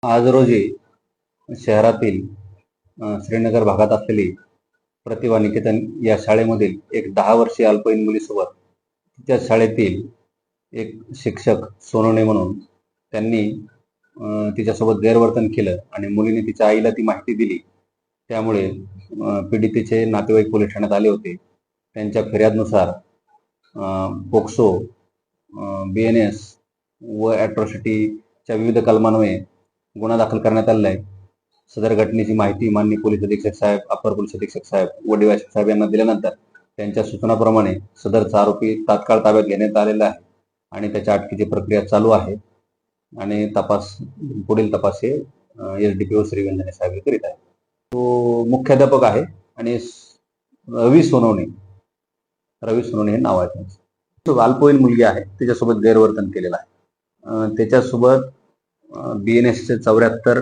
आज रोजी शहरातील श्रीनगर भागात असलेली प्रतिभा निकेतन या शाळेमधील एक 10 वर्षीय अल्पवयीन मुलीसोबत तिच्या शाळेतील एक शिक्षक सोनवणे म्हणून त्यांनी तिच्यासोबत गैरवर्तन केलं आणि मुलीने तिच्या आईला ती माहिती दिली. त्यामुळे पीडितेचे नातेवाईक पोलीस ठाण्यात आले होते. त्यांच्या फिर्यादनुसार पोक्सो, BNS व ॲट्रॉसिटीच्या विविध कलमान्वये गुन्हा दाखल करण्यात आलेला आहे. सदर घटनेची माहिती माननीय पोलीस अधीक्षक साहेब, अप्पर पोलीस अधीक्षक साहेब व DYSP साहेब यांना दिल्यानंतर त्यांच्या सूचनाप्रमाणे सदरचा आरोपी तात्काळ ताब्यात घेण्यात आलेला आहे आणि त्याच्या अटकेची प्रक्रिया चालू आहे आणि पुढील तपास हे SDPO श्रीगंजने साहेब हे करीत आहेत. तो मुख्याध्यापक आहे आणि रवी सोनवणे हे नाव आहे त्यांचं. अल्पवयीन मुलगी आहे, तिच्यासोबत गैरवर्तन केलेलं आहे. त्याच्यासोबत BNSचे 74